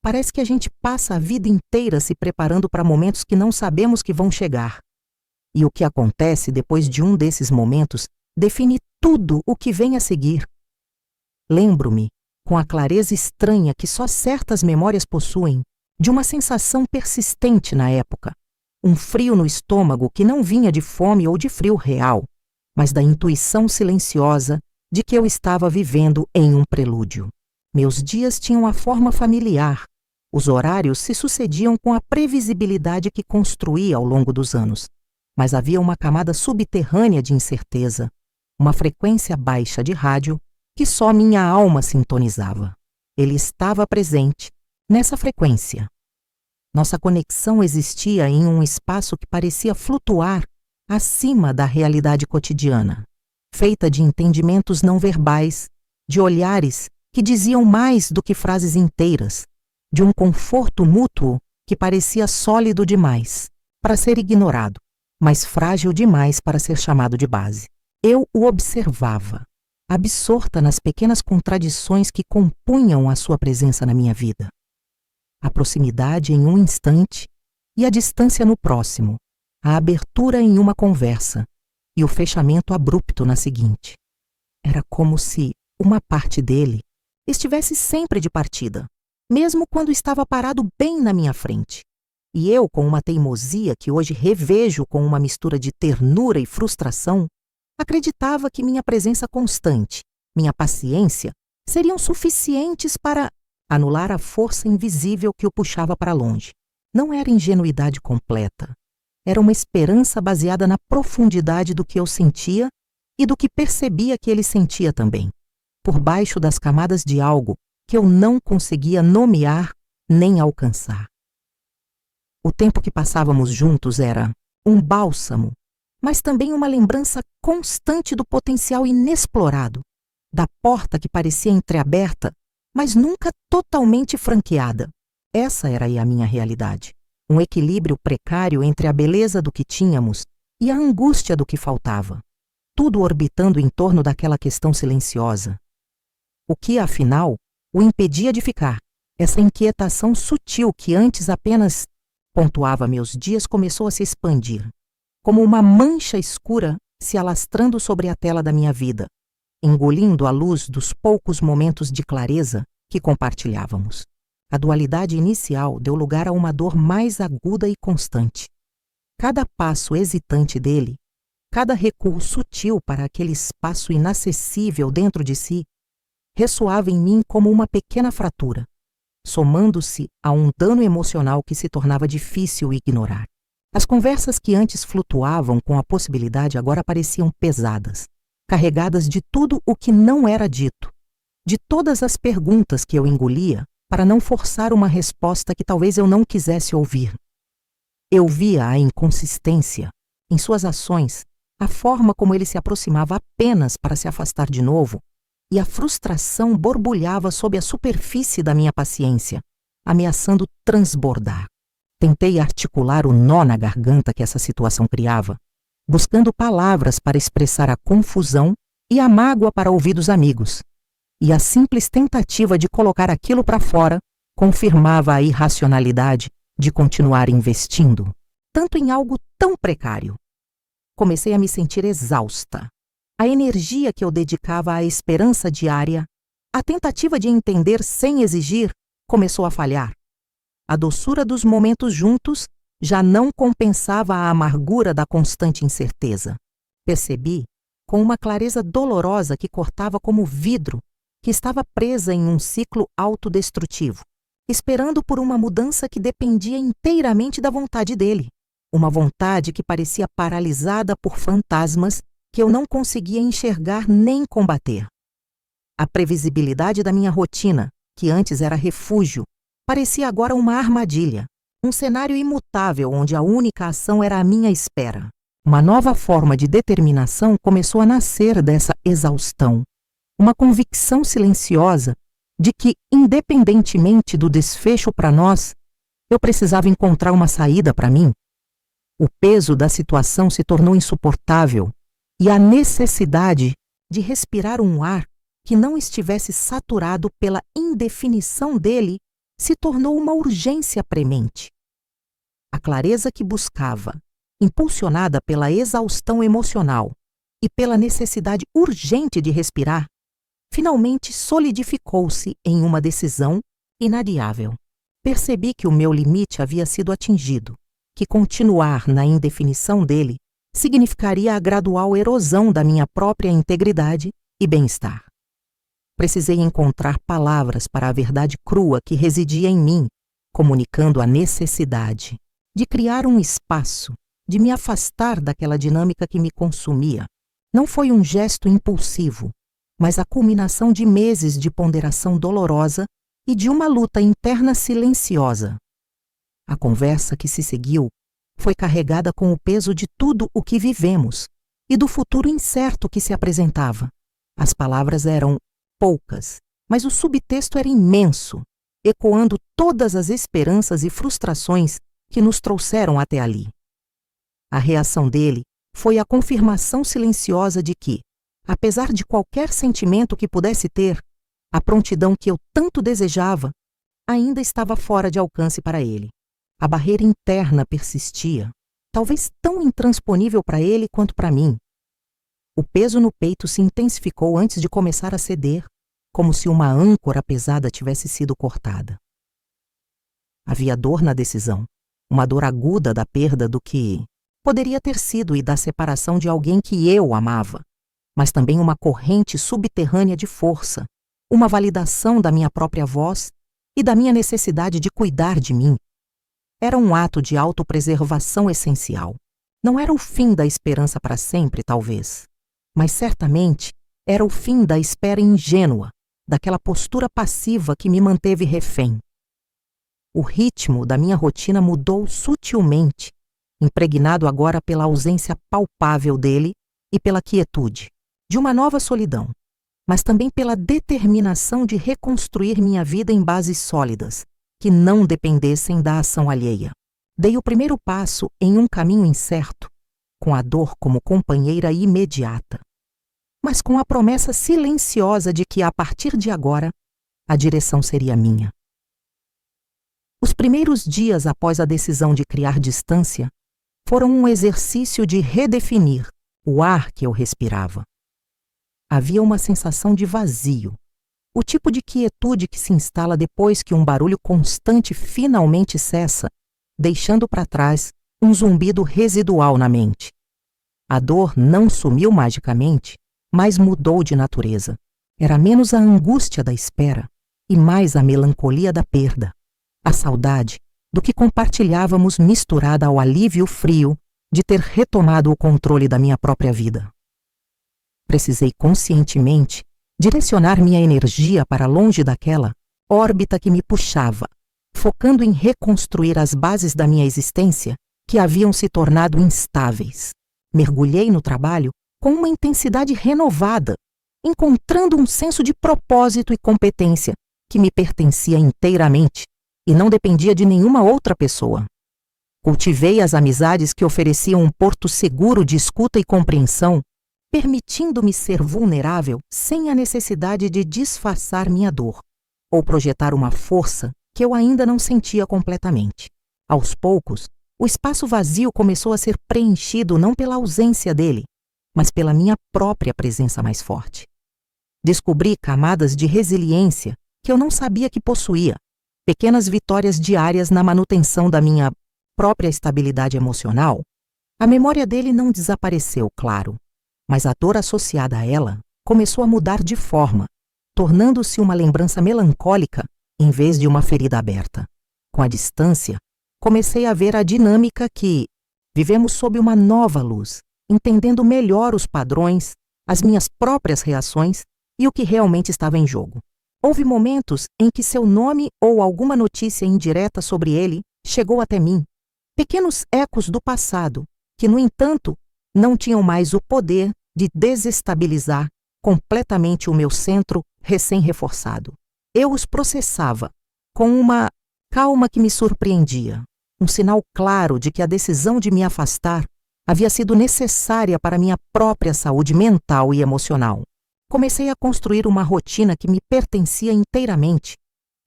Parece que a gente passa a vida inteira se preparando para momentos que não sabemos que vão chegar. E o que acontece depois de um desses momentos define tudo o que vem a seguir. Lembro-me, com a clareza estranha que só certas memórias possuem, de uma sensação persistente na época. Um frio no estômago que não vinha de fome ou de frio real, mas da intuição silenciosa de que eu estava vivendo em um prelúdio. Meus dias tinham a forma familiar. Os horários se sucediam com a previsibilidade que construí ao longo dos anos. Mas havia uma camada subterrânea de incerteza, uma frequência baixa de rádio que só minha alma sintonizava. Ele estava presente nessa frequência. Nossa conexão existia em um espaço que parecia flutuar acima da realidade cotidiana, feita de entendimentos não verbais, de olhares que diziam mais do que frases inteiras, de um conforto mútuo que parecia sólido demais para ser ignorado, mas frágil demais para ser chamado de base. Eu o observava, absorta nas pequenas contradições que compunham a sua presença na minha vida. A proximidade em um instante e a distância no próximo, a abertura em uma conversa e o fechamento abrupto na seguinte. Era como se uma parte dele estivesse sempre de partida, mesmo quando estava parado bem na minha frente. E eu, com uma teimosia que hoje revejo com uma mistura de ternura e frustração, acreditava que minha presença constante, minha paciência, seriam suficientes para anular a força invisível que o puxava para longe. Não era ingenuidade completa. Era uma esperança baseada na profundidade do que eu sentia e do que percebia que ele sentia também, por baixo das camadas de algo que eu não conseguia nomear nem alcançar. O tempo que passávamos juntos era um bálsamo, mas também uma lembrança constante do potencial inexplorado, da porta que parecia entreaberta, mas nunca totalmente franqueada. Essa era aí a minha realidade. Um equilíbrio precário entre a beleza do que tínhamos e a angústia do que faltava. Tudo orbitando em torno daquela questão silenciosa. O que, afinal, o impedia de ficar? Essa inquietação sutil que antes apenas pontuava meus dias começou a se expandir, como uma mancha escura se alastrando sobre a tela da minha vida, engolindo a luz dos poucos momentos de clareza que compartilhávamos. A dualidade inicial deu lugar a uma dor mais aguda e constante. Cada passo hesitante dele, cada recuo sutil para aquele espaço inacessível dentro de si, ressoava em mim como uma pequena fratura, somando-se a um dano emocional que se tornava difícil ignorar. As conversas que antes flutuavam com a possibilidade agora pareciam pesadas, carregadas de tudo o que não era dito, de todas as perguntas que eu engolia para não forçar uma resposta que talvez eu não quisesse ouvir. Eu via a inconsistência em suas ações, a forma como ele se aproximava apenas para se afastar de novo, e a frustração borbulhava sob a superfície da minha paciência, ameaçando transbordar. Tentei articular o nó na garganta que essa situação criava, buscando palavras para expressar a confusão e a mágoa para ouvir dos amigos. E a simples tentativa de colocar aquilo para fora confirmava a irracionalidade de continuar investindo, tanto em algo tão precário. Comecei a me sentir exausta. A energia que eu dedicava à esperança diária, a tentativa de entender sem exigir, começou a falhar. A doçura dos momentos juntos já não compensava a amargura da constante incerteza. Percebi, com uma clareza dolorosa que cortava como vidro, que estava presa em um ciclo autodestrutivo, esperando por uma mudança que dependia inteiramente da vontade dele. Uma vontade que parecia paralisada por fantasmas que eu não conseguia enxergar nem combater. A previsibilidade da minha rotina, que antes era refúgio, parecia agora uma armadilha, um cenário imutável onde a única ação era a minha espera. Uma nova forma de determinação começou a nascer dessa exaustão. Uma convicção silenciosa de que, independentemente do desfecho para nós, eu precisava encontrar uma saída para mim. O peso da situação se tornou insuportável e a necessidade de respirar um ar que não estivesse saturado pela indefinição dele se tornou uma urgência premente. A clareza que buscava, impulsionada pela exaustão emocional e pela necessidade urgente de respirar, finalmente solidificou-se em uma decisão inadiável. Percebi que o meu limite havia sido atingido, que continuar na indefinição dele significaria a gradual erosão da minha própria integridade e bem-estar. Precisei encontrar palavras para a verdade crua que residia em mim, comunicando a necessidade de criar um espaço, de me afastar daquela dinâmica que me consumia. Não foi um gesto impulsivo, mas a culminação de meses de ponderação dolorosa e de uma luta interna silenciosa. A conversa que se seguiu foi carregada com o peso de tudo o que vivemos e do futuro incerto que se apresentava. As palavras eram poucas, mas o subtexto era imenso, ecoando todas as esperanças e frustrações que nos trouxeram até ali. A reação dele foi a confirmação silenciosa de que, apesar de qualquer sentimento que pudesse ter, a prontidão que eu tanto desejava ainda estava fora de alcance para ele. A barreira interna persistia, talvez tão intransponível para ele quanto para mim. O peso no peito se intensificou antes de começar a ceder, como se uma âncora pesada tivesse sido cortada. Havia dor na decisão, uma dor aguda da perda do que poderia ter sido e da separação de alguém que eu amava, mas também uma corrente subterrânea de força, uma validação da minha própria voz e da minha necessidade de cuidar de mim. Era um ato de autopreservação essencial. Não era o fim da esperança para sempre, talvez, mas certamente era o fim da espera ingênua, daquela postura passiva que me manteve refém. O ritmo da minha rotina mudou sutilmente, impregnado agora pela ausência palpável dele e pela quietude de uma nova solidão, mas também pela determinação de reconstruir minha vida em bases sólidas, que não dependessem da ação alheia. Dei o primeiro passo em um caminho incerto, com a dor como companheira imediata, mas com a promessa silenciosa de que, a partir de agora, a direção seria minha. Os primeiros dias após a decisão de criar distância foram um exercício de redefinir o ar que eu respirava. Havia uma sensação de vazio, o tipo de quietude que se instala depois que um barulho constante finalmente cessa, deixando para trás um zumbido residual na mente. A dor não sumiu magicamente, mas mudou de natureza. Era menos a angústia da espera e mais a melancolia da perda, a saudade do que compartilhávamos misturada ao alívio frio de ter retomado o controle da minha própria vida. Precisei conscientemente direcionar minha energia para longe daquela órbita que me puxava, focando em reconstruir as bases da minha existência que haviam se tornado instáveis. Mergulhei no trabalho com uma intensidade renovada, encontrando um senso de propósito e competência que me pertencia inteiramente e não dependia de nenhuma outra pessoa. Cultivei as amizades que ofereciam um porto seguro de escuta e compreensão, permitindo-me ser vulnerável sem a necessidade de disfarçar minha dor ou projetar uma força que eu ainda não sentia completamente. Aos poucos, o espaço vazio começou a ser preenchido não pela ausência dele, mas pela minha própria presença mais forte. Descobri camadas de resiliência que eu não sabia que possuía, pequenas vitórias diárias na manutenção da minha própria estabilidade emocional. A memória dele não desapareceu, claro, mas a dor associada a ela começou a mudar de forma, tornando-se uma lembrança melancólica em vez de uma ferida aberta. Com a distância, comecei a ver a dinâmica que vivemos sob uma nova luz, entendendo melhor os padrões, as minhas próprias reações e o que realmente estava em jogo. Houve momentos em que seu nome ou alguma notícia indireta sobre ele chegou até mim, pequenos ecos do passado, que, no entanto, não tinham mais o poder de desestabilizar completamente o meu centro recém-reforçado. Eu os processava com uma calma que me surpreendia, um sinal claro de que a decisão de me afastar havia sido necessária para minha própria saúde mental e emocional. Comecei a construir uma rotina que me pertencia inteiramente,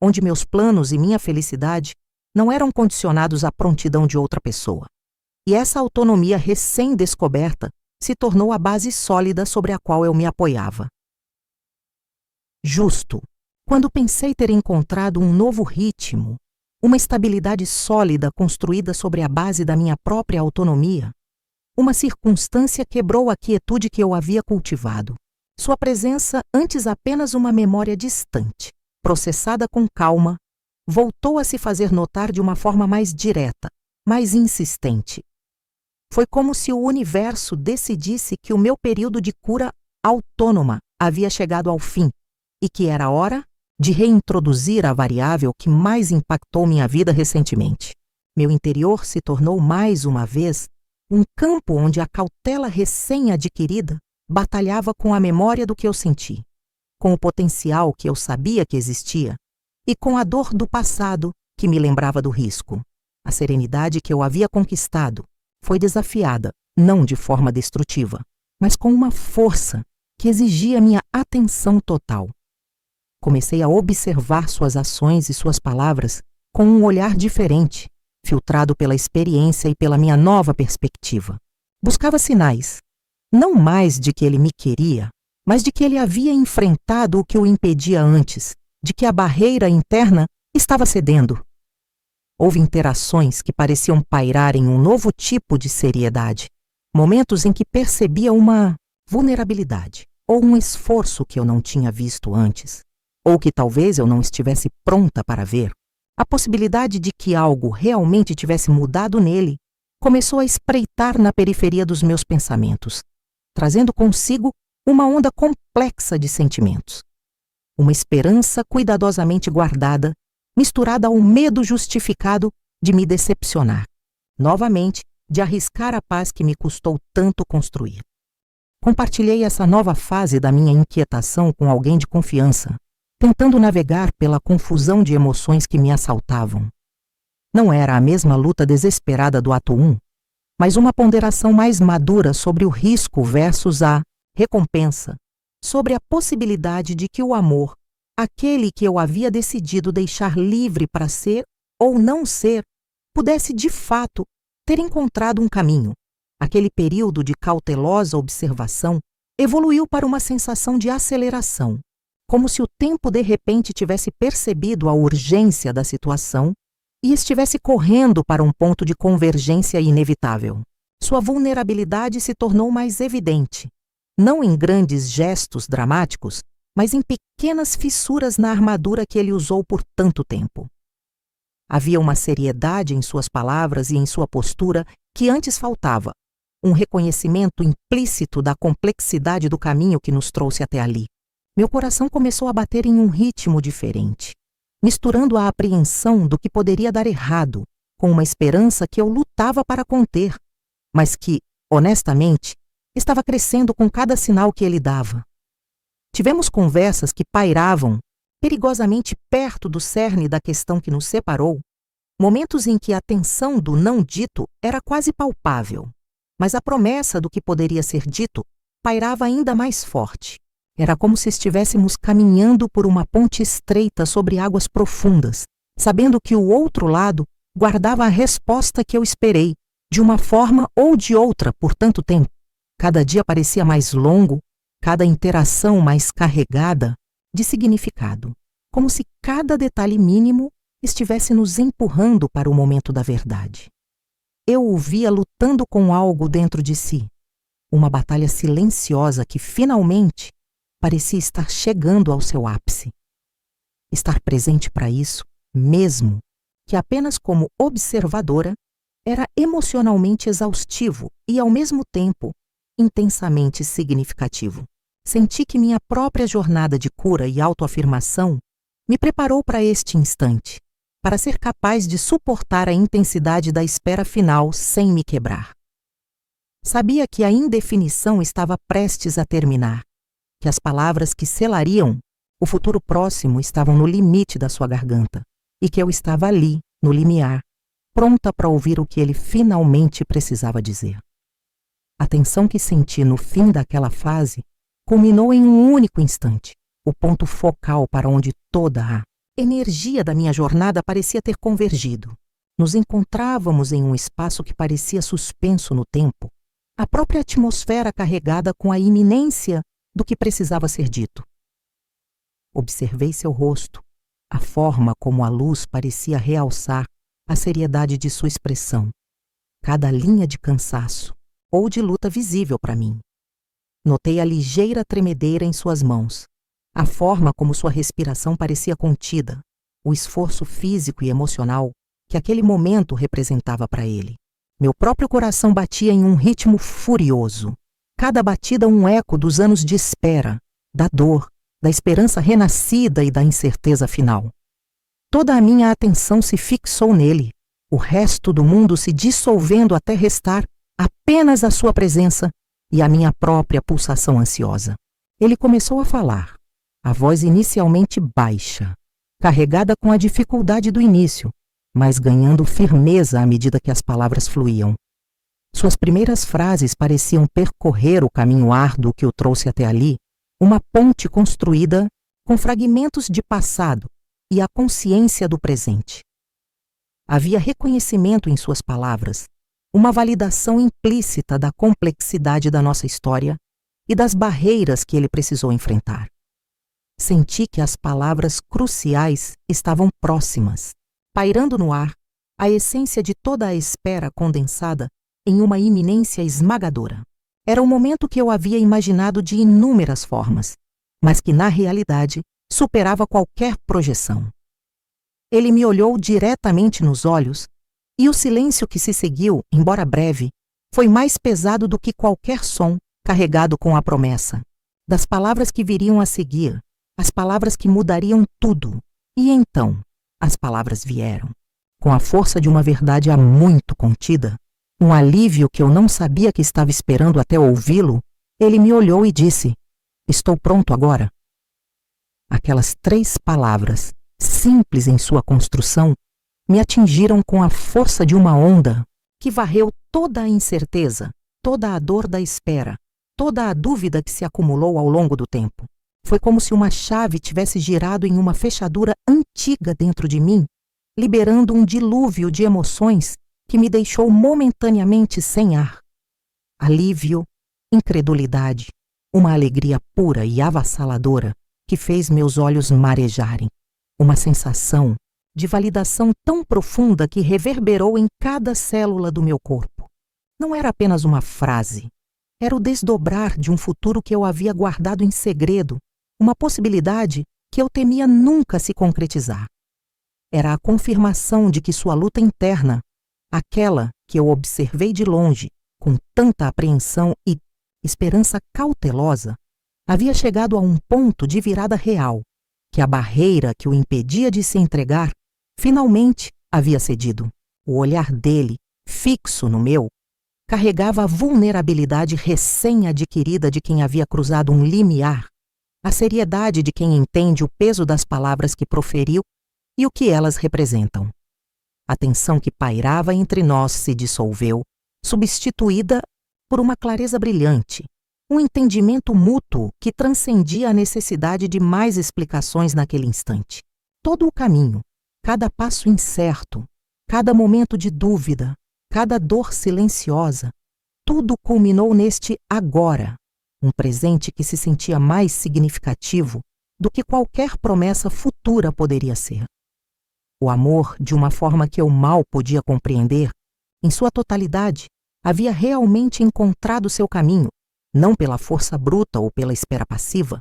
onde meus planos e minha felicidade não eram condicionados à prontidão de outra pessoa. E essa autonomia recém-descoberta se tornou a base sólida sobre a qual eu me apoiava. Justo, quando pensei ter encontrado um novo ritmo, uma estabilidade sólida construída sobre a base da minha própria autonomia, uma circunstância quebrou a quietude que eu havia cultivado. Sua presença, antes apenas uma memória distante, processada com calma, voltou a se fazer notar de uma forma mais direta, mais insistente. Foi como se o universo decidisse que o meu período de cura autônoma havia chegado ao fim e que era hora de reintroduzir a variável que mais impactou minha vida recentemente. Meu interior se tornou mais uma vez um campo onde a cautela recém-adquirida batalhava com a memória do que eu senti, com o potencial que eu sabia que existia e com a dor do passado que me lembrava do risco. A serenidade que eu havia conquistado foi desafiada, não de forma destrutiva, mas com uma força que exigia minha atenção total. Comecei a observar suas ações e suas palavras com um olhar diferente, filtrado pela experiência e pela minha nova perspectiva. Buscava sinais, não mais de que ele me queria, mas de que ele havia enfrentado o que o impedia antes, de que a barreira interna estava cedendo. Houve interações que pareciam pairar em um novo tipo de seriedade, momentos em que percebia uma vulnerabilidade ou um esforço que eu não tinha visto antes, ou que talvez eu não estivesse pronta para ver. A possibilidade de que algo realmente tivesse mudado nele começou a espreitar na periferia dos meus pensamentos, trazendo consigo uma onda complexa de sentimentos. Uma esperança cuidadosamente guardada, misturada ao medo justificado de me decepcionar, novamente, de arriscar a paz que me custou tanto construir. Compartilhei essa nova fase da minha inquietação com alguém de confiança, tentando navegar pela confusão de emoções que me assaltavam. Não era a mesma luta desesperada do ato 1, mas uma ponderação mais madura sobre o risco versus a recompensa, sobre a possibilidade de que o amor, aquele que eu havia decidido deixar livre para ser ou não ser, pudesse de fato ter encontrado um caminho. Aquele período de cautelosa observação evoluiu para uma sensação de aceleração, como se o tempo de repente tivesse percebido a urgência da situação e estivesse correndo para um ponto de convergência inevitável. Sua vulnerabilidade se tornou mais evidente, não em grandes gestos dramáticos, mas em pequenas fissuras na armadura que ele usou por tanto tempo. Havia uma seriedade em suas palavras e em sua postura que antes faltava, um reconhecimento implícito da complexidade do caminho que nos trouxe até ali. Meu coração começou a bater em um ritmo diferente, misturando a apreensão do que poderia dar errado com uma esperança que eu lutava para conter, mas que, honestamente, estava crescendo com cada sinal que ele dava. Tivemos conversas que pairavam perigosamente perto do cerne da questão que nos separou, momentos em que a tensão do não dito era quase palpável, mas a promessa do que poderia ser dito pairava ainda mais forte. Era como se estivéssemos caminhando por uma ponte estreita sobre águas profundas, sabendo que o outro lado guardava a resposta que eu esperei, de uma forma ou de outra por tanto tempo. Cada dia parecia mais longo, cada interação mais carregada de significado, como se cada detalhe mínimo estivesse nos empurrando para o momento da verdade. Eu o via lutando com algo dentro de si, uma batalha silenciosa que finalmente parecia estar chegando ao seu ápice. Estar presente para isso, mesmo que apenas como observadora, era emocionalmente exaustivo e, ao mesmo tempo, intensamente significativo. Senti que minha própria jornada de cura e autoafirmação me preparou para este instante, para ser capaz de suportar a intensidade da espera final sem me quebrar. Sabia que a indefinição estava prestes a terminar, que as palavras que selariam o futuro próximo estavam no limite da sua garganta e que eu estava ali, no limiar, pronta para ouvir o que ele finalmente precisava dizer. A tensão que senti no fim daquela fase culminou em um único instante, o ponto focal para onde toda a energia da minha jornada parecia ter convergido. Nos encontrávamos em um espaço que parecia suspenso no tempo, a própria atmosfera carregada com a iminência do que precisava ser dito. Observei seu rosto, a forma como a luz parecia realçar a seriedade de sua expressão, cada linha de cansaço ou de luta visível para mim. Notei a ligeira tremedeira em suas mãos, a forma como sua respiração parecia contida, o esforço físico e emocional que aquele momento representava para ele. Meu próprio coração batia em um ritmo furioso, cada batida um eco dos anos de espera, da dor, da esperança renascida e da incerteza final. Toda a minha atenção se fixou nele, o resto do mundo se dissolvendo até restar apenas a sua presença e a minha própria pulsação ansiosa. Ele começou a falar, a voz inicialmente baixa, carregada com a dificuldade do início, mas ganhando firmeza à medida que as palavras fluíam. Suas primeiras frases pareciam percorrer o caminho árduo que o trouxe até ali, uma ponte construída com fragmentos de passado e a consciência do presente. Havia reconhecimento em suas palavras, uma validação implícita da complexidade da nossa história e das barreiras que ele precisou enfrentar. Senti que as palavras cruciais estavam próximas, pairando no ar, a essência de toda a espera condensada em uma iminência esmagadora. Era um momento que eu havia imaginado de inúmeras formas, mas que, na realidade, superava qualquer projeção. Ele me olhou diretamente nos olhos, e o silêncio que se seguiu, embora breve, foi mais pesado do que qualquer som carregado com a promessa das palavras que viriam a seguir, as palavras que mudariam tudo. E então, as palavras vieram, com a força de uma verdade há muito contida, um alívio que eu não sabia que estava esperando até ouvi-lo. Ele me olhou e disse: "Estou pronto agora." Aquelas 3 palavras, simples em sua construção, me atingiram com a força de uma onda que varreu toda a incerteza, toda a dor da espera, toda a dúvida que se acumulou ao longo do tempo. Foi como se uma chave tivesse girado em uma fechadura antiga dentro de mim, liberando um dilúvio de emoções que me deixou momentaneamente sem ar. Alívio, incredulidade, uma alegria pura e avassaladora que fez meus olhos marejarem. Uma sensação de validação tão profunda que reverberou em cada célula do meu corpo. Não era apenas uma frase, era o desdobrar de um futuro que eu havia guardado em segredo, uma possibilidade que eu temia nunca se concretizar. Era a confirmação de que sua luta interna, aquela que eu observei de longe, com tanta apreensão e esperança cautelosa, havia chegado a um ponto de virada real, que a barreira que o impedia de se entregar, finalmente havia cedido. O olhar dele, fixo no meu, carregava a vulnerabilidade recém-adquirida de quem havia cruzado um limiar, a seriedade de quem entende o peso das palavras que proferiu e o que elas representam. A tensão que pairava entre nós se dissolveu, substituída por uma clareza brilhante, um entendimento mútuo que transcendia a necessidade de mais explicações naquele instante. Todo o caminho, cada passo incerto, cada momento de dúvida, cada dor silenciosa, tudo culminou neste agora, um presente que se sentia mais significativo do que qualquer promessa futura poderia ser. O amor, de uma forma que eu mal podia compreender, em sua totalidade, havia realmente encontrado seu caminho, não pela força bruta ou pela espera passiva,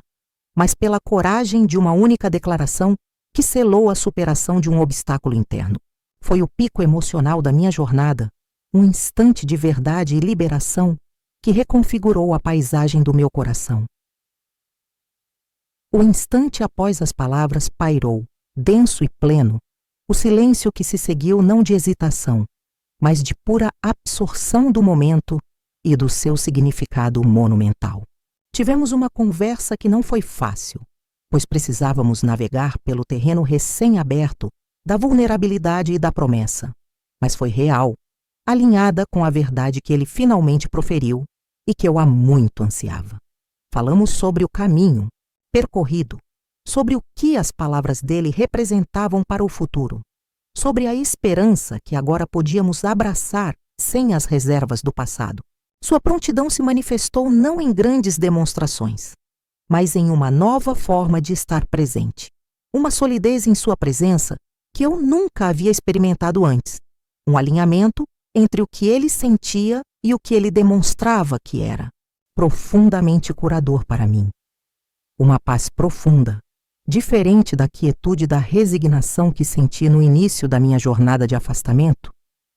mas pela coragem de uma única declaração que selou a superação de um obstáculo interno. Foi o pico emocional da minha jornada, um instante de verdade e liberação que reconfigurou a paisagem do meu coração. O instante após as palavras pairou, denso e pleno, o silêncio que se seguiu não de hesitação, mas de pura absorção do momento e do seu significado monumental. Tivemos uma conversa que não foi fácil, pois precisávamos navegar pelo terreno recém-aberto da vulnerabilidade e da promessa, mas foi real, alinhada com a verdade que ele finalmente proferiu e que eu há muito ansiava. Falamos sobre o caminho percorrido, sobre o que as palavras dele representavam para o futuro, sobre a esperança que agora podíamos abraçar sem as reservas do passado. Sua prontidão se manifestou não em grandes demonstrações, mas em uma nova forma de estar presente. Uma solidez em sua presença que eu nunca havia experimentado antes. Um alinhamento entre o que ele sentia e o que ele demonstrava que era. Profundamente curador para mim. Uma paz profunda, diferente da quietude e da resignação que senti no início da minha jornada de afastamento,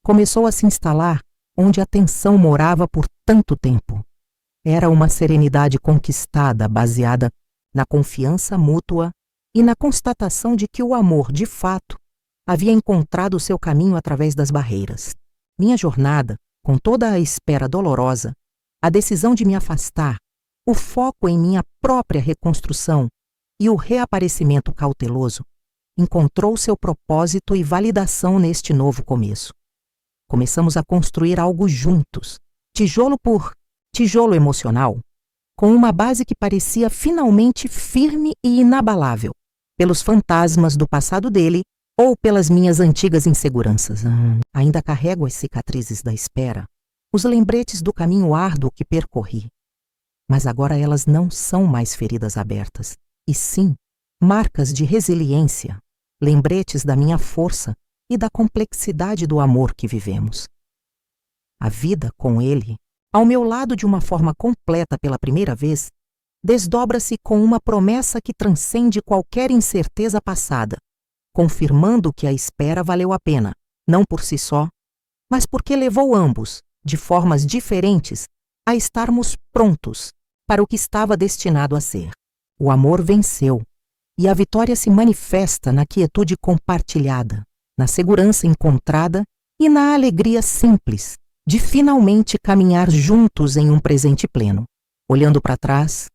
começou a se instalar onde a tensão morava por tanto tempo. Era uma serenidade conquistada, baseada na confiança mútua e na constatação de que o amor, de fato, havia encontrado o seu caminho através das barreiras. Minha jornada, com toda a espera dolorosa, a decisão de me afastar, o foco em minha própria reconstrução e o reaparecimento cauteloso, encontrou seu propósito e validação neste novo começo. Começamos a construir algo juntos, tijolo por tijolo emocional, com uma base que parecia finalmente firme e inabalável, pelos fantasmas do passado dele ou pelas minhas antigas inseguranças. Ainda carrego as cicatrizes da espera, os lembretes do caminho árduo que percorri. Mas agora elas não são mais feridas abertas, e sim marcas de resiliência, lembretes da minha força e da complexidade do amor que vivemos. A vida com ele, ao meu lado de uma forma completa pela primeira vez, desdobra-se com uma promessa que transcende qualquer incerteza passada, confirmando que a espera valeu a pena, não por si só, mas porque levou ambos, de formas diferentes, a estarmos prontos para o que estava destinado a ser. O amor venceu, e a vitória se manifesta na quietude compartilhada, na segurança encontrada e na alegria simples de finalmente caminhar juntos em um presente pleno. Olhando para trás,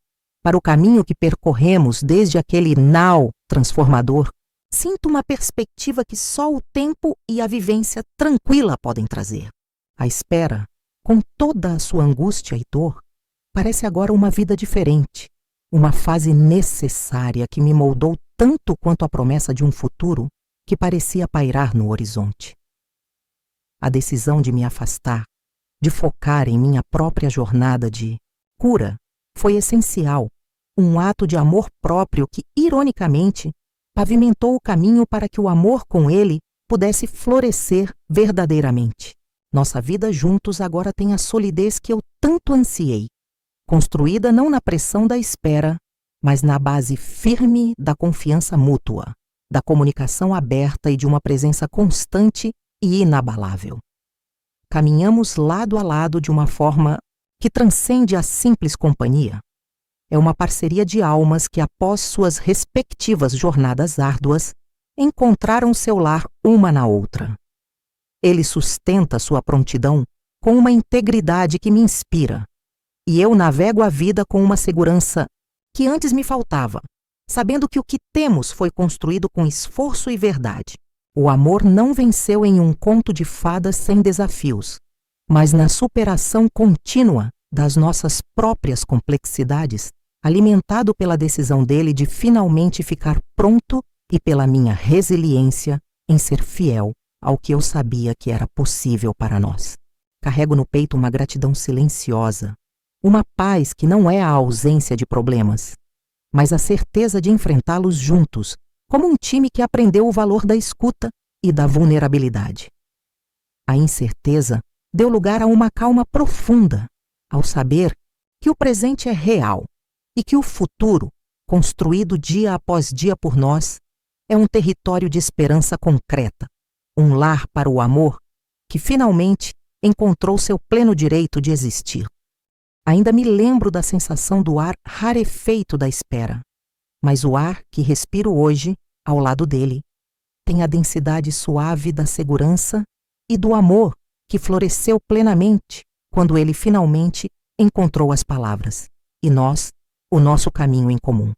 para o caminho que percorremos desde aquele now transformador, sinto uma perspectiva que só o tempo e a vivência tranquila podem trazer. A espera, com toda a sua angústia e dor, parece agora uma vida diferente, uma fase necessária que me moldou tanto quanto a promessa de um futuro que parecia pairar no horizonte. A decisão de me afastar, de focar em minha própria jornada de cura, foi essencial, um ato de amor próprio que, ironicamente, pavimentou o caminho para que o amor com ele pudesse florescer verdadeiramente. Nossa vida juntos agora tem a solidez que eu tanto ansiei, construída não na pressão da espera, mas na base firme da confiança mútua, da comunicação aberta e de uma presença constante e inabalável. Caminhamos lado a lado de uma forma que transcende a simples companhia. É uma parceria de almas que, após suas respectivas jornadas árduas, encontraram seu lar uma na outra. Ele sustenta sua prontidão com uma integridade que me inspira, e eu navego a vida com uma segurança que antes me faltava, sabendo que o que temos foi construído com esforço e verdade. O amor não venceu em um conto de fadas sem desafios, mas na superação contínua das nossas próprias complexidades, alimentado pela decisão dele de finalmente ficar pronto e pela minha resiliência em ser fiel ao que eu sabia que era possível para nós. Carrego no peito uma gratidão silenciosa, uma paz que não é a ausência de problemas, mas a certeza de enfrentá-los juntos, como um time que aprendeu o valor da escuta e da vulnerabilidade. A incerteza deu lugar a uma calma profunda, ao saber que o presente é real e que o futuro, construído dia após dia por nós, é um território de esperança concreta, um lar para o amor que finalmente encontrou seu pleno direito de existir. Ainda me lembro da sensação do ar rarefeito da espera, mas o ar que respiro hoje, ao lado dele, tem a densidade suave da segurança e do amor que floresceu plenamente quando ele finalmente encontrou as palavras, e nós, o nosso caminho em comum.